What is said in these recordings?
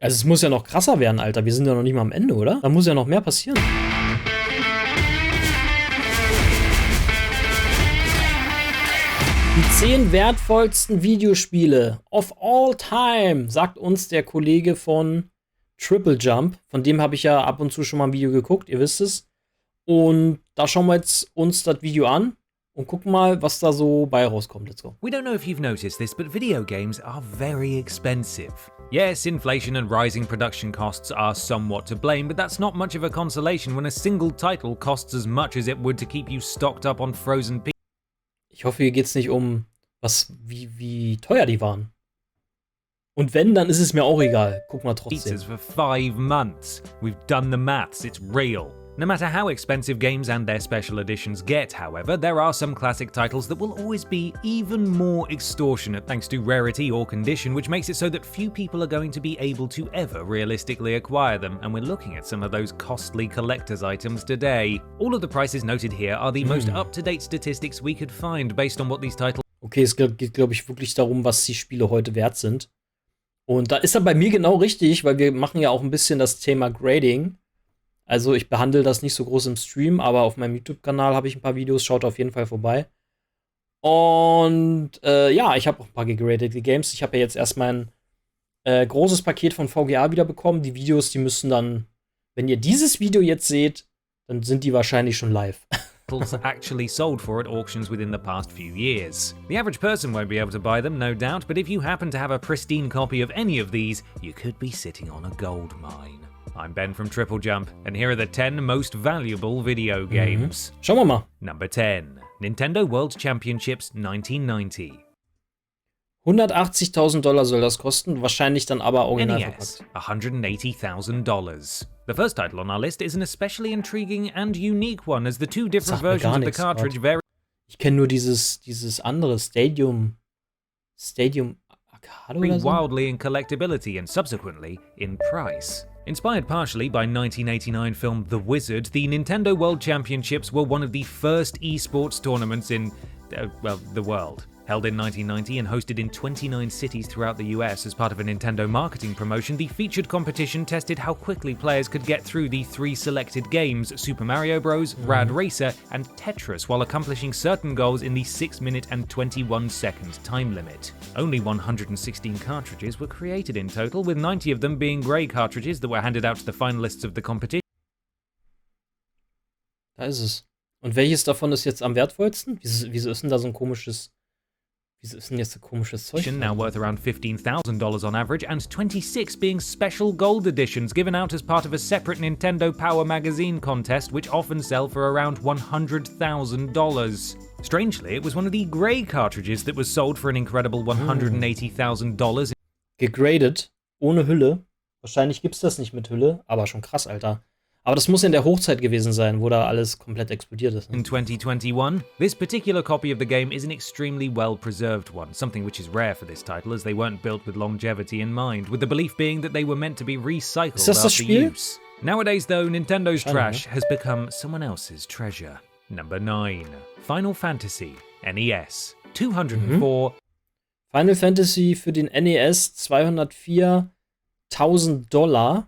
Also es muss ja noch krasser werden, Alter. Wir sind ja noch nicht mal am Ende, oder? Da muss ja noch mehr passieren. Die 10 wertvollsten Videospiele of all time, sagt uns der Kollege von TripleJump. Von dem habe ich ja ab und zu schon mal ein Video geguckt, ihr wisst es. Und da schauen wir jetzt uns das Video an und gucken mal, was da so bei rauskommt. Let's go. We don't know if you've noticed this, but video games are very expensive. Yes, inflation and rising production costs are somewhat to blame, but that's not much of a consolation when a single title costs as much as it would to keep you stocked up on frozen pizza. Ich hoffe, hier geht's nicht um, wie teuer die waren. Und wenn, dann ist es mir auch egal. Guck mal trotzdem. Pizzas for 5 months. We've done the maths, it's real. No matter how expensive games and their special editions get, however, there are some classic titles that will always be even more extortionate thanks to rarity or condition, which makes it so that few people are going to be able to ever realistically acquire them, and we're looking at some of those costly collector's items today. All of the prices noted here are the most up-to-date statistics we could find based on what these titles. Okay, es geht, glaube ich, wirklich darum, was die Spiele heute wert sind. Und da ist er bei mir genau richtig, weil wir machen ja auch ein bisschen das Thema Grading. Also ich behandle das nicht so groß im Stream, aber auf meinem YouTube-Kanal habe ich ein paar Videos, schaut auf jeden Fall vorbei. Und ja, ich habe auch ein paar gegradete Games. Ich habe ja jetzt erstmal ein großes Paket von VGA wieder bekommen. Die Videos, die müssen dann, wenn ihr dieses Video jetzt seht, dann sind die wahrscheinlich schon live. Actually sold for at auctions within the past few years. The average person won't be able to buy them, no doubt, but if you happen to have a pristine copy of any of these, you could be sitting on a gold mine. I'm Ben from TripleJump, and here are the 10 most valuable video games. Schauen wir mal. Number 10. Nintendo World Championships 1990. $180.000 soll das kosten, wahrscheinlich dann aber original NES, verpackt. $180,000. The first title on our list is an especially intriguing and unique one, as the two different Sagt mir gar versions of the nichts, cartridge Gott. vary. Ich kenne nur dieses andere Stadium Arcade oder so. Wildly in collectability and subsequently in price. Inspired partially by 1989 film The Wizard, the Nintendo World Championships were one of the first esports tournaments in, the world. Held in 1990 and hosted in 29 cities throughout the US as part of a Nintendo marketing promotion, the featured competition tested how quickly players could get through the 3 selected games, Super Mario Bros., Rad Racer, and Tetris, while accomplishing certain goals in the 6-minute and 21-second time limit. Only 116 cartridges were created in total, with 90 of them being grey cartridges that were handed out to the finalists of the competition. Da ist es. Und welches davon ist jetzt am wertvollsten? Wieso ist denn da so ein komisches... Wieso ist denn jetzt so komisches Zeug? Now worth around $15,000 on average, and 26 being special gold editions given out as part of a separate Nintendo Power Magazine contest, which often sell for around $100,000. Strangely, it was one of the grey cartridges that was sold for an incredible $180,000. Gegradet, ohne Hülle. Wahrscheinlich gibt's das nicht mit Hülle, aber schon krass, Alter. Aber das muss in der Hochzeit gewesen sein, wo da alles komplett explodiert ist. Ne? In 2021, this particular copy of the game is an extremely well-preserved one, something which is rare for this title as they weren't built with longevity in mind, with the belief being that they were meant to be recycled Ist das after Spiel? use. Nowadays though, Nintendo's Schade, trash ne? has become someone else's treasure. Number 9. Final Fantasy, NES, 204. Final Fantasy für den NES, $204.000.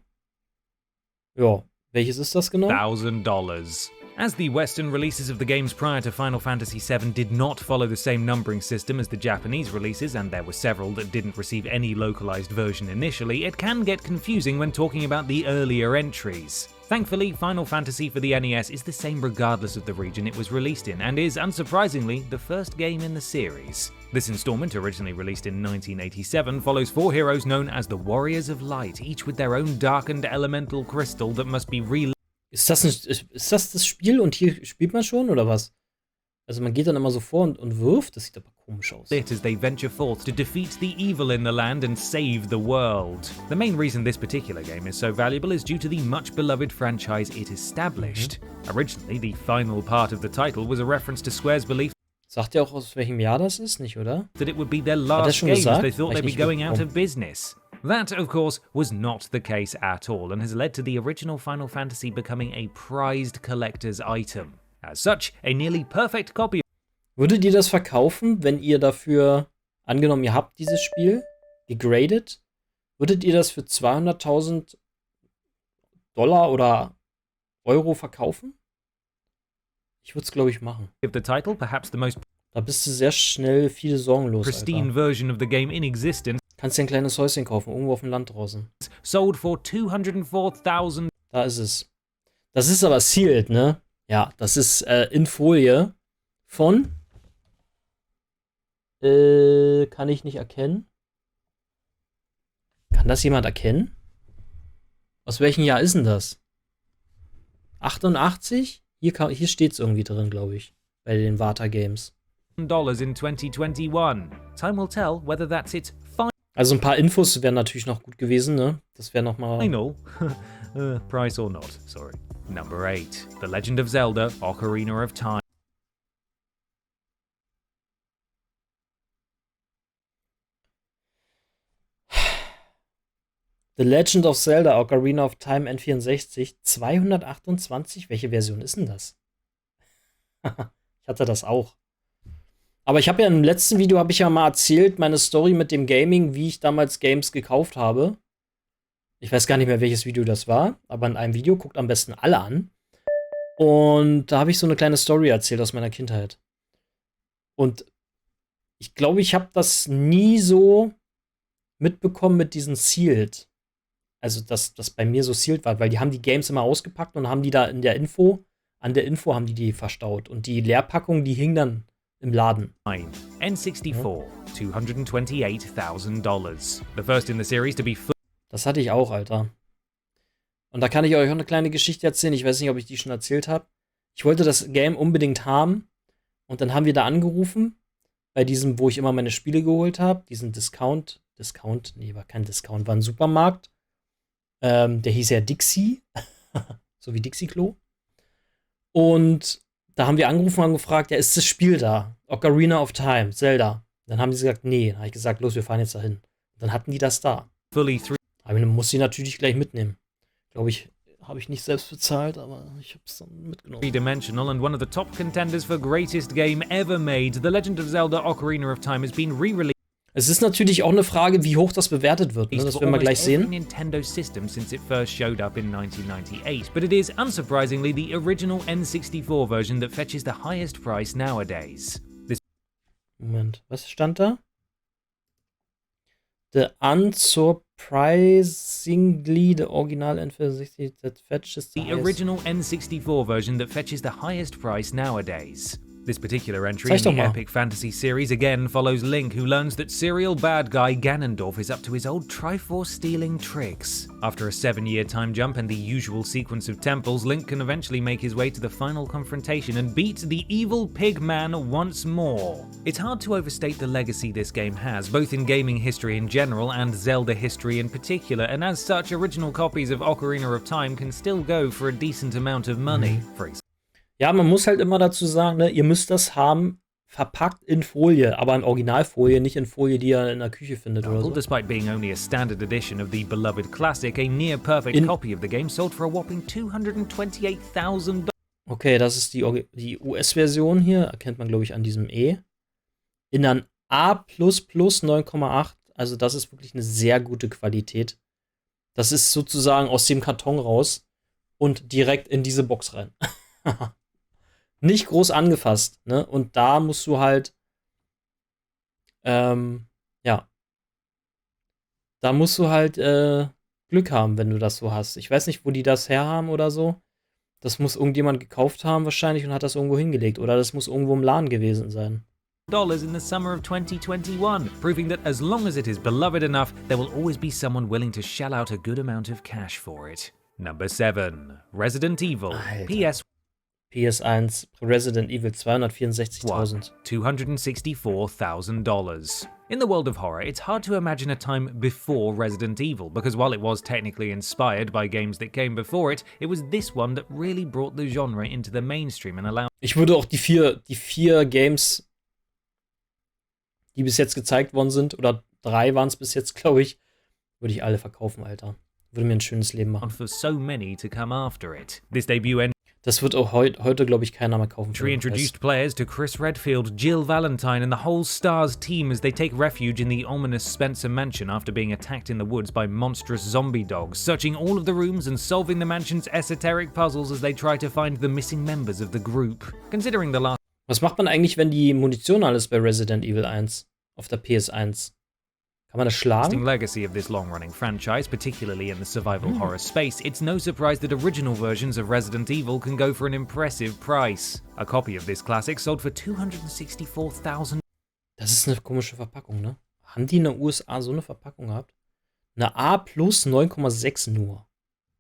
Ja. Welches ist das genau? $1,000. As the Western releases of the games prior to Final Fantasy VII did not follow the same numbering system as the Japanese releases, and there were several that didn't receive any localized version initially, it can get confusing when talking about the earlier entries. Thankfully, Final Fantasy for the NES is the same regardless of the region it was released in, and is, unsurprisingly, the first game in the series. This installment, originally released in 1987, follows 4 heroes known as the Warriors of Light, each with their own darkened elemental crystal that must be Ist das Spiel und hier spielt man schon, oder was? Also man geht dann immer so vor und wirft, das sieht aber komisch aus. as they venture forth to defeat the evil in the land and save the world. The main reason this particular game is so valuable is due to the much beloved franchise it established. Originally, the final part of the title was a reference to Square's belief Sagt ihr auch, aus welchem Jahr das ist, nicht, oder? that it would be their er last schon game as gesagt? they thought Hab they'd ich be nicht going out mitbekommen. of business. That, of course, was not the case at all, and has led to the original Final Fantasy becoming a prized collector's item. As such, a nearly perfect copy. Würdet ihr das verkaufen, wenn ihr dafür, angenommen, ihr habt dieses Spiel gegradet, Würdet ihr das für 200.000 Dollar oder Euro verkaufen? Ich würde es, glaube ich, machen. Give the title, perhaps the most Da bist du sehr schnell viele Sorgen los, pristine Alter. version of the game in existence, Kannst dir ein kleines Häuschen kaufen, irgendwo auf dem Land draußen. sold for $204,000. Da ist es. Das ist aber sealed, ne? Ja, das ist in Folie von. Kann ich nicht erkennen. Kann das jemand erkennen? Aus welchem Jahr ist denn das? 88? Hier steht es irgendwie drin, glaube ich. Bei den Vata Games. Dollars in 2021. Time will tell whether that's its Also ein paar Infos wären natürlich noch gut gewesen, ne? Das wäre nochmal. final price or not. Sorry. Number 8. The Legend of Zelda: Ocarina of Time. The Legend of Zelda: Ocarina of Time N64 228. Welche Version ist denn das? Ich hatte das auch. Aber ich habe ja im letzten Video habe ich ja mal erzählt, meine Story mit dem Gaming, wie ich damals Games gekauft habe. Ich weiß gar nicht mehr, welches Video das war, aber in einem Video, guckt am besten alle an. Und da habe ich so eine kleine Story erzählt aus meiner Kindheit. Und ich glaube, ich habe das nie so mitbekommen mit diesen Sealed. Also, dass das bei mir so sealed war, weil die haben die Games immer ausgepackt und haben die da an der Info haben die verstaut. Und die Leerpackung, die hing dann im Laden. N64, $228,000. The first in the series to be Das hatte ich auch, Alter. Und da kann ich euch auch eine kleine Geschichte erzählen. Ich weiß nicht, ob ich die schon erzählt habe. Ich wollte das Game unbedingt haben. Und dann haben wir da angerufen. Bei diesem, wo ich immer meine Spiele geholt habe. Diesen nee, war kein Discount, war ein Supermarkt. Der hieß ja Dixie. So wie Dixie-Klo. Und da haben wir angerufen und haben gefragt, ja, ist das Spiel da? Ocarina of Time, Zelda. Dann haben die gesagt, nee. Dann habe ich gesagt, los, wir fahren jetzt dahin. Und dann hatten die das da. fully Aber dann muss ich natürlich gleich mitnehmen. Glaube ich, habe ich nicht selbst bezahlt, aber ich habe es dann mitgenommen. three-dimensional and one of the top contenders for greatest game ever made. The Legend of Zelda: Ocarina of Time has been re-released. Es ist natürlich auch eine Frage, wie hoch das bewertet wird. Ne? Das werden wir gleich sehen. Nintendo system since it first showed up in 1998, but it is unsurprisingly the original N64 version that fetches the highest price nowadays. Moment, was stand da? The unsurprisingly the original N64 that fetches the original N64 version that fetches the highest price nowadays. This particular entry Zeig in doch the mal. epic fantasy series again follows Link, who learns that serial bad guy Ganondorf is up to his old Triforce-stealing tricks. After a 7-year time jump and the usual sequence of temples, Link can eventually make his way to the final confrontation and beat the evil pig man once more. It's hard to overstate the legacy this game has, both in gaming history in general and Zelda history in particular, and as such, original copies of Ocarina of Time can still go for a decent amount of money. For example, Ja, man muss halt immer dazu sagen, ne, ihr müsst das haben, verpackt in Folie, aber in Originalfolie, nicht in Folie, die ihr in der Küche findet oder so. despite being only a standard edition of the beloved classic, a near-perfect copy of the game sold for a whopping $228,000. Okay, das ist die US-Version hier, erkennt man, glaube ich, an diesem E. In ein A++ 9,8, also das ist wirklich eine sehr gute Qualität. Das ist sozusagen aus dem Karton raus und direkt in diese Box rein. Nicht groß angefasst, ne? Und da musst du halt, ja, da musst du halt Glück haben, wenn du das so hast. Ich weiß nicht, wo die das herhaben oder so. Das muss irgendjemand gekauft haben wahrscheinlich und hat das irgendwo hingelegt. Oder das muss irgendwo im Laden gewesen sein. In the summer of 2021, proving that as long as it is beloved enough, there will always be someone willing to shell out a good amount of cash for it. Number 7. Resident Evil. Alter. PS1 Resident Evil 264.000. $264,000. In the world of horror, it's hard to imagine a time before Resident Evil, because while it was technically inspired by games that came before it, it was this one that really brought the genre into the mainstream and allowed. Ich würde auch die vier Games, die bis jetzt gezeigt worden sind, oder 3 waren es bis jetzt, glaube ich, würde ich alle verkaufen, Alter. Würde mir ein schönes Leben machen. For so many to come after it. This debut Das wird auch heute, glaube ich, keiner mehr kaufen. Reintroduced players to Chris Redfield, Jill Valentine, and the whole Stars team as they take refuge in the ominous Spencer mansion after being attacked in the woods by monstrous zombie dogs, searching all of the rooms and solving the mansion's esoteric puzzles as they try to find the missing members of the group. Considering the last... Was macht man eigentlich, wenn die Munition alles bei Resident Evil 1 auf der PS1? Kann man das schlagen? Legacy of this long-running franchise, particularly in the survival horror space, it's no surprise that original versions of Resident Evil can go for an impressive price. A copy of this classic sold for $264,000. Das ist eine komische Verpackung, ne? Haben die in den USA so eine Verpackung gehabt? Eine A plus 9,6 nur.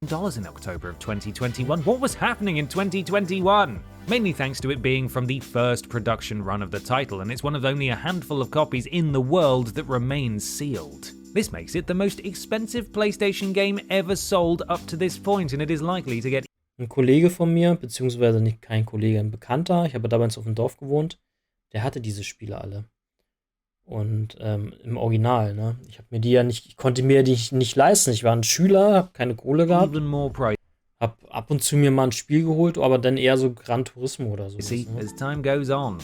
In October of 2021. What was happening in 2021? Mainly thanks to it being from the first production run of the title, and it's one of only a handful of copies in the world that remains sealed. This makes it the most expensive PlayStation game ever sold up to this point, and it is likely to get... Ein Kollege von mir, beziehungsweise nicht kein Kollege, ein Bekannter, ich habe damals auf dem Dorf gewohnt, der hatte diese Spiele alle. Und im Original, ne? Ich konnte mir die nicht leisten. Ich war ein Schüler, habe keine Kohle gehabt. Hab ab und zu mir mal ein Spiel geholt, aber dann eher so Gran Turismo oder so. See, as time goes on.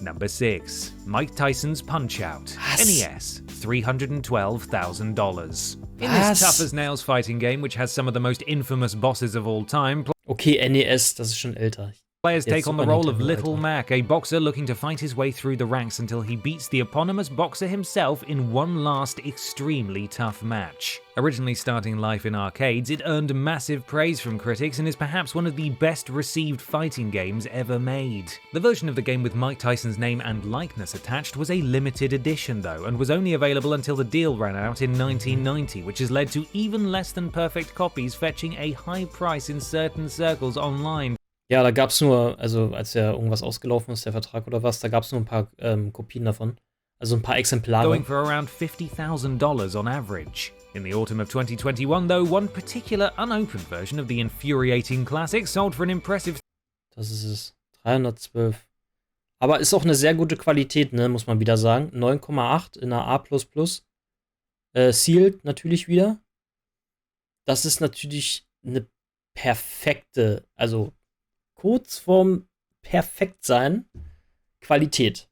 Number 6. Mike Tyson's Punch-Out! NES, $312,000. In this tough-as-nails fighting game, which has some of the most infamous bosses of all time... Okay, NES, das ist schon älter. Players take on the role of Little Mac, a boxer looking to fight his way through the ranks until he beats the eponymous boxer himself in one last extremely tough match. Originally starting life in arcades, it earned massive praise from critics and is perhaps one of the best received fighting games ever made. The version of the game with Mike Tyson's name and likeness attached was a limited edition though, and was only available until the deal ran out in 1990, which has led to even less than perfect copies fetching a high price in certain circles online. Ja, da gab es nur, also als ja irgendwas ausgelaufen ist, der Vertrag oder was, da gab es nur ein paar Kopien davon. Also ein paar Exemplare. Going for around $50,000 on average. In the autumn of 2021 though, one particular unopened version of the infuriating classic sold for an impressive... Das ist es. 312. Aber ist auch eine sehr gute Qualität, ne, muss man wieder sagen. 9,8 in einer A++. Sealed natürlich wieder. Das ist natürlich eine perfekte, also kurz vorm Perfektsein, Qualität.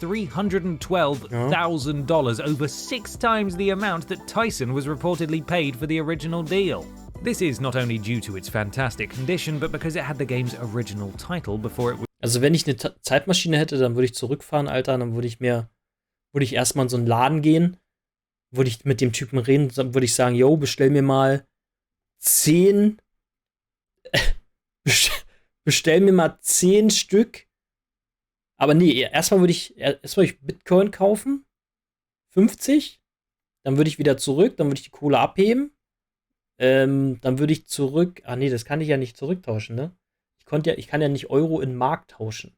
$312,000, over 6 times the amount that Tyson was reportedly paid for the original deal. This is not only due to its fantastic condition, but because it had the game's original title before it was... Also wenn ich eine Zeitmaschine hätte, dann würde ich zurückfahren, Alter, dann würde ich erstmal in so einen Laden gehen, würde ich mit dem Typen reden, dann würde ich sagen, yo, bestell mir mal 10 bestell mir mal 10 Stück. Aber nee, erstmal würde ich Bitcoin kaufen. 50. Dann würde ich wieder zurück. Dann würde ich die Kohle abheben. Dann würde ich zurück. Ah nee, das kann ich ja nicht zurücktauschen, ne? Ich kann ja nicht Euro in Mark tauschen.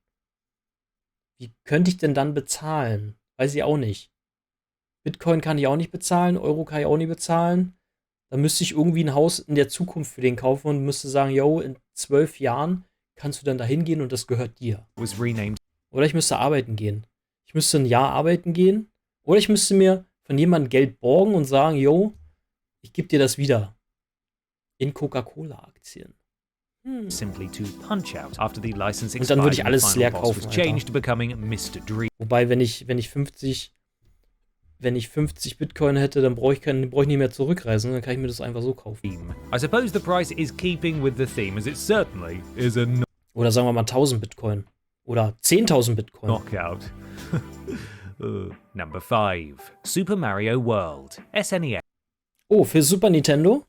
Wie könnte ich denn dann bezahlen? Weiß ich auch nicht. Bitcoin kann ich auch nicht bezahlen. Euro kann ich auch nicht bezahlen. Dann müsste ich irgendwie ein Haus in der Zukunft für den kaufen und müsste sagen, yo, in 12 Jahren kannst du dann da hingehen und das gehört dir. Oder ich müsste arbeiten gehen. Ich müsste ein Jahr arbeiten gehen. Oder ich müsste mir von jemandem Geld borgen und sagen, yo, ich gebe dir das wieder. In Coca-Cola-Aktien. Simply to punch out after the license und dann würde ich alles leer kaufen. Wobei, wenn ich 50 Bitcoin hätte, dann brauche ich nicht mehr zurückreisen, dann kann ich mir das einfach so kaufen. I suppose the price is keeping with the theme, as it certainly is a oder sagen wir mal 1000 Bitcoin. Oder 10.000 Bitcoin. Knockout. Number 5. Super Mario World. SNES. Oh, für Super Nintendo?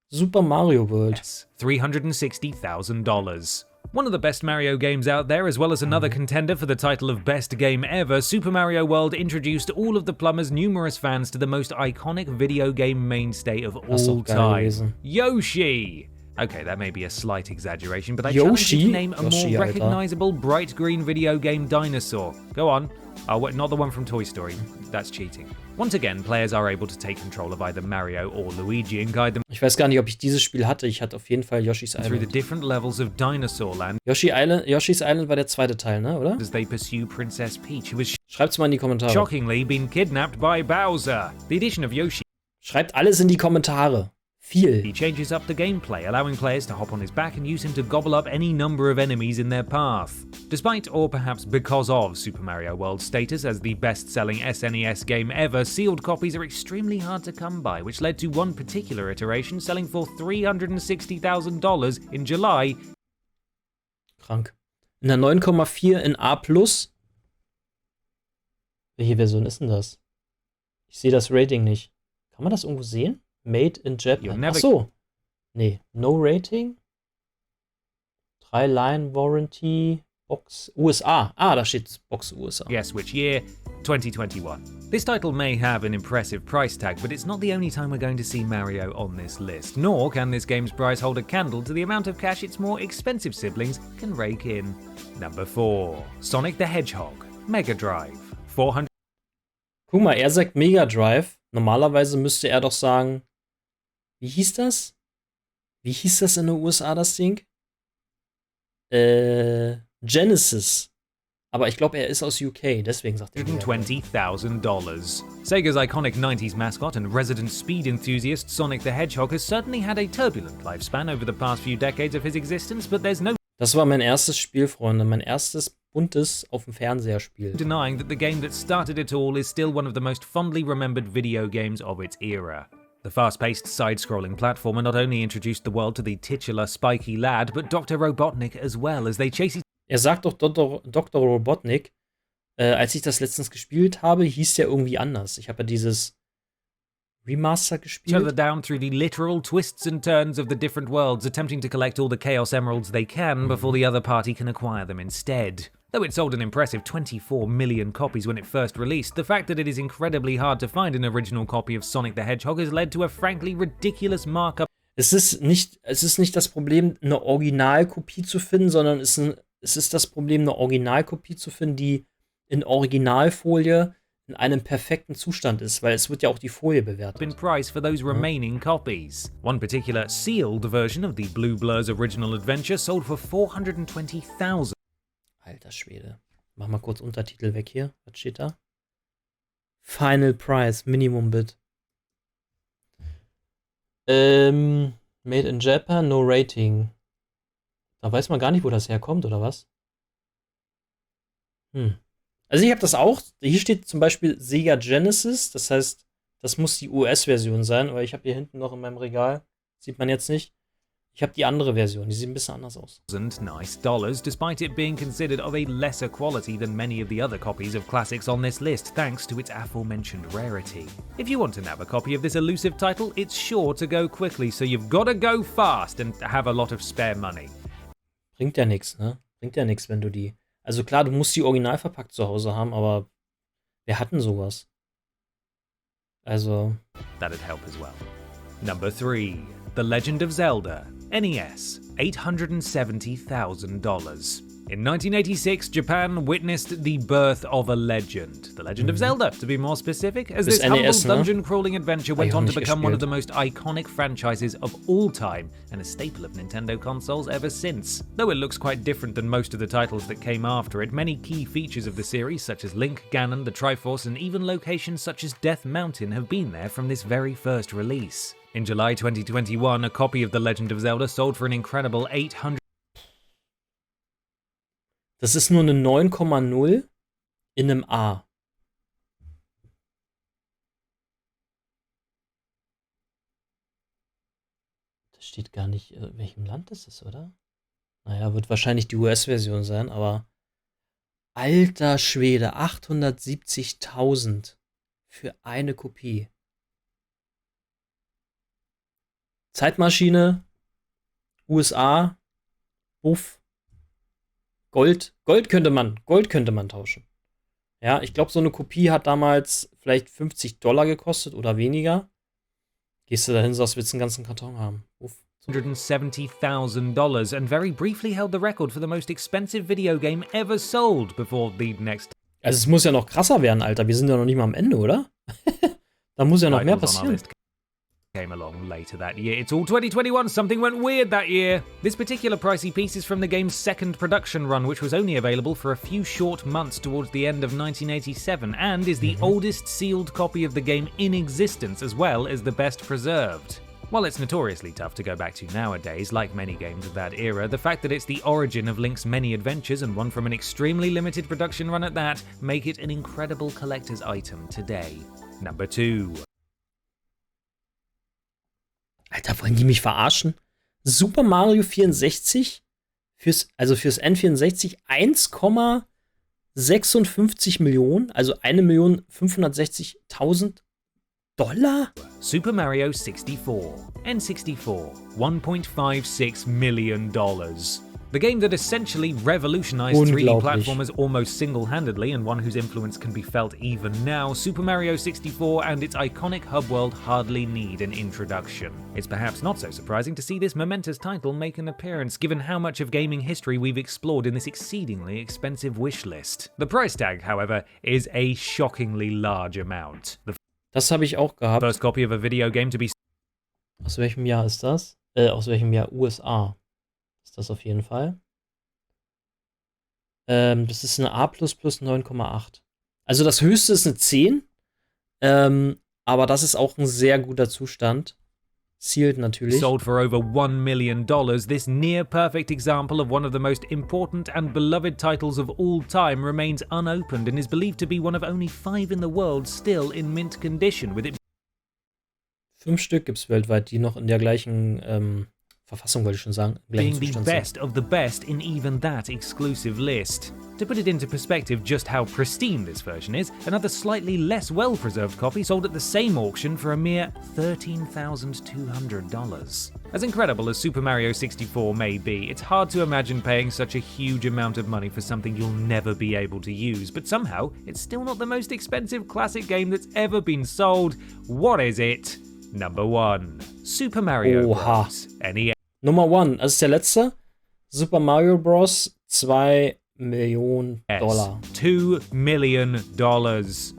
Super Mario World. $360,000. One of the best Mario games out there, as well as another contender for the title of Best Game Ever, Super Mario World introduced all of the plumber's numerous fans to the most iconic video game mainstay of all time. Yoshi! Okay, that may be a slight exaggeration, but I challenge you to name a more recognizable bright green video game dinosaur. Go on. Oh, wait, not the one from Toy Story. That's cheating. Once again, players are able to take control of either Mario or Luigi and guide them. Ich weiß gar nicht, ob ich dieses Spiel hatte. Ich hatte auf jeden Fall Yoshi's Island. Through the different levels of Dinosaur Land. Yoshi's Island war der zweite Teil, ne, oder? As they pursue Princess Peach, who has Schreibt's mal in die Kommentare. shockingly been kidnapped by Bowser. The addition of Yoshi. Schreibt alles in die Kommentare. Viel. He changes up the gameplay, allowing players to hop on his back and use him to gobble up any number of enemies in their path. Despite, or perhaps because of, Super Mario World's status as the best-selling SNES game ever, sealed copies are extremely hard to come by, which led to one particular iteration selling for $360,000 in July. Krank. In der 9,4 in A+. Welche Version ist denn das? Ich sehe das Rating nicht. Kann man das irgendwo sehen? Made in Japan. Ach so. Nee, no rating. 3 Line Warranty. Box USA. Ah, da steht Box USA. Guess which year? 2021. This title may have an impressive price tag, but it's not the only time we're going to see Mario on this list. Nor can this game's price hold a candle to the amount of cash its more expensive siblings can rake in. Number 4. Sonic the Hedgehog. Mega Drive. 400. Guck mal, er sagt Mega Drive. Normalerweise müsste er doch sagen, wie hieß das? Wie hieß das in den USA, das Ding? Genesis. Aber ich glaube, er ist aus UK, deswegen sagt er $120,000. Sega's iconic 90s mascot and resident speed enthusiast Sonic the Hedgehog has certainly had a turbulent lifespan over the past few decades of his existence, but there's no Das war mein erstes Spiel, Freunde. Mein erstes buntes auf dem Fernseher Spiel. denying that the game that started it all is still one of the most fondly remembered video games of its era. The fast-paced, side-scrolling platformer not only introduced the world to the titular Spiky Lad, but Dr. Robotnik as well, as they chase Er sagt doch Dr. Robotnik. Als ich das letztens gespielt habe, hieß der irgendwie anders. Ich habe ja dieses Remaster each other gespielt. down through the literal twists and turns of the different worlds, attempting to collect all the Chaos Emeralds they can before the other party can acquire them instead. Though it sold an impressive 24 million copies when it first released, the fact that it is incredibly hard to find an original copy of Sonic the Hedgehog has led to a frankly ridiculous markup. Es ist nicht das Problem, eine Originalkopie zu finden, sondern es ist das Problem, eine Originalkopie zu finden, die in Originalfolie in einem perfekten Zustand ist, weil es wird ja auch die Folie bewertet. In price for those remaining copies. One particular sealed version of the Blue Blur's original adventure sold for $420,000. Alter Schwede. Mach mal kurz Untertitel weg hier. Was steht da? Final Price, Minimum Bid. Made in Japan, no rating. Da weiß man gar nicht, wo das herkommt, oder was? Also ich habe das auch. Hier steht zum Beispiel Sega Genesis. Das heißt, das muss die US-Version sein. Aber ich habe hier hinten noch in meinem Regal, sieht man jetzt nicht, ich habe die andere Version. Die sieht ein bisschen anders aus. Nice dollars, despite it being considered of a lesser quality than many of the other copies of classics on this list, thanks to its aforementioned rarity. If you want to nab a copy of this elusive title, it's sure to go quickly, so you've got to go fast and have a lot of spare money. Bringt ja nichts, ne? Bringt ja nichts, wenn du die... Also klar, du musst die original verpackt zu Hause haben, aber wer hat denn sowas? Also... That'd help as well. Number 3. The Legend of Zelda. NES. $870,000. In 1986, Japan witnessed the birth of a legend. The Legend of Zelda, to be more specific, as this humble NES, ne? dungeon-crawling adventure went on to become one of the gespielt. most iconic franchises of all time, and a staple of Nintendo consoles ever since. Though it looks quite different than most of the titles that came after it, many key features of the series, such as Link, Ganon, the Triforce, and even locations such as Death Mountain have been there from this very first release. In July 2021, a copy of The Legend of Zelda sold for an incredible $800. Das ist nur eine 9,0 in einem A. Das steht gar nicht, in welchem Land das ist, oder? Naja, wird wahrscheinlich die US-Version sein, aber alter Schwede, 870.000 für eine Kopie. Zeitmaschine, USA, Buff. Gold könnte man tauschen. Ja, ich glaube, so eine Kopie hat damals vielleicht $50 gekostet oder weniger. Gehst du da hin, sagst, willst du einen ganzen Karton haben. Uff. $170,000 and very briefly held the record for the most expensive video game ever sold before the next. Also es muss ja noch krasser werden, Alter. Wir sind ja noch nicht mal am Ende, oder? Da muss ja noch mehr passieren. Came along later that year. It's all 2021, something went weird that year. This particular pricey piece is from the game's second production run, which was only available for a few short months towards the end of 1987, and is the oldest sealed copy of the game in existence, as well as the best preserved. While it's notoriously tough to go back to nowadays, like many games of that era, the fact that it's the origin of Link's many adventures and one from an extremely limited production run at that, make it an incredible collector's item today. Number 2. Alter, wollen die mich verarschen? Super Mario 64 fürs N64 1,56 Millionen, also 1.560.000 $. Super Mario 64, N64, $1.56 million. The game that essentially revolutionized 3D platformers almost single-handedly, and one whose influence can be felt even now, Super Mario 64 and its iconic hub world hardly need an introduction. It's perhaps not so surprising to see this momentous title make an appearance, given how much of gaming history we've explored in this exceedingly expensive wish list. The price tag, however, is a shockingly large amount. Das habe ich auch gehabt. First copy of a video game to be... Aus welchem Jahr ist das? Aus welchem Jahr? USA. Ist das auf jeden Fall. Das ist eine A++ 9,8. Also das höchste ist eine 10. Aber das ist auch ein sehr guter Zustand. Sealed natürlich. Sold for over $1 million, this near-perfect example of one of the most important and beloved titles of all time remains unopened and is believed to be one of only 5 in the world still in mint condition, with it 5 Stück gibt es weltweit, die noch in der gleichen Verfassung, wollte ich schon sagen, being the best of the best in even that exclusive list. To put it into perspective just how pristine this version is, another slightly less well-preserved copy sold at the same auction for a mere $13,200. As incredible as Super Mario 64 may be, it's hard to imagine paying such a huge amount of money for something you'll never be able to use, but somehow it's still not the most expensive classic game that's ever been sold. What is it? Number 1. Super Mario Bros. NES. Nummer 1, das ist der letzte. Super Mario Bros. $2 Millionen. $2 million.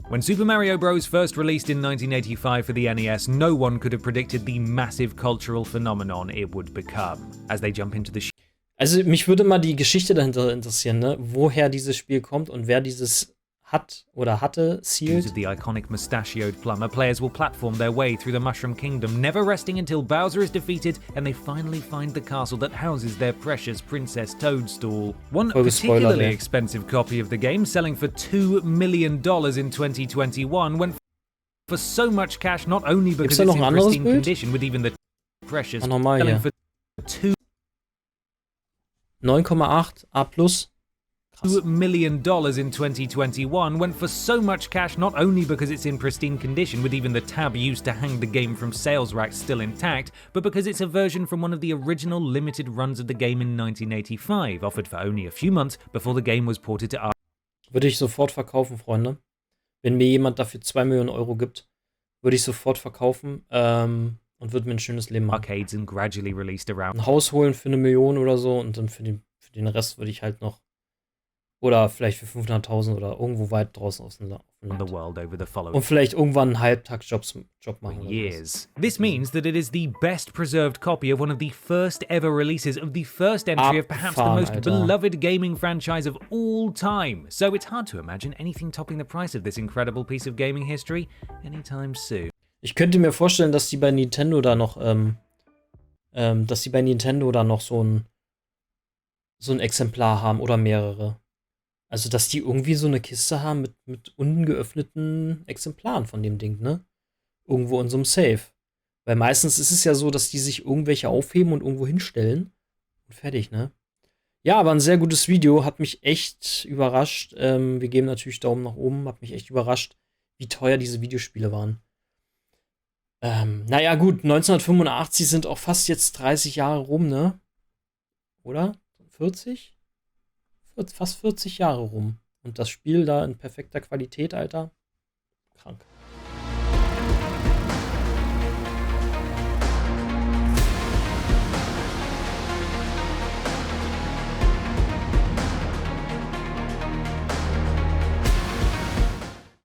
When Super Mario Bros. First released in 1985 for the NES, no one could have predicted the massive cultural phenomenon it would become. As they jump into the Also mich würde mal die Geschichte dahinter interessieren, ne? Woher dieses Spiel kommt und wer dieses hat oder hatte, sealed. Of the iconic mustachioed plumber, players will platform their way through the Mushroom Kingdom, never resting until Bowser is defeated and they finally find the castle that houses their precious Princess Toadstool. One particularly expensive copy of the game, selling for $2 million in 2021, went for so much cash not only because it's in pristine condition, with even the precious selling for $9,8 A+. $2 million in 2021 went for so much cash not only because it's in pristine condition with even the tab used to hang the game from sales racks still intact, but because it's a version from one of the original limited runs of the game in 1985, offered for only a few months before the game was ported to... Würde ich sofort verkaufen, Freunde. Wenn mir jemand dafür 2 Millionen Euro gibt, würde ich sofort verkaufen und würde mir ein schönes Leben machen. Arcades and gradually released around. Ein Haus holen für 1 Million oder so und dann für den Rest würde ich halt noch oder vielleicht für 500.000 oder irgendwo weit draußen aus dem Land. Und vielleicht irgendwann einen Halbtagsjob machen. Years. This means that it is the best preserved copy of one of the first ever releases of the first entry of perhaps the most beloved gaming franchise of all time. So it's hard to imagine anything topping the price of this incredible piece of gaming history anytime soon. Ich könnte mir vorstellen, dass die bei Nintendo da noch so ein Exemplar haben oder mehrere. Also, dass die irgendwie so eine Kiste haben mit ungeöffneten Exemplaren von dem Ding, ne? Irgendwo in so einem Safe. Weil meistens ist es ja so, dass die sich irgendwelche aufheben und irgendwo hinstellen. Und fertig, ne? Ja, aber ein sehr gutes Video. Hat mich echt überrascht. Wir geben natürlich Daumen nach oben. Hat mich echt überrascht, wie teuer diese Videospiele waren. Naja, gut. 1985 sind auch fast jetzt 30 Jahre rum, ne? Oder? 40? Fast 40 Jahre rum. Und das Spiel da in perfekter Qualität, Alter. Krank.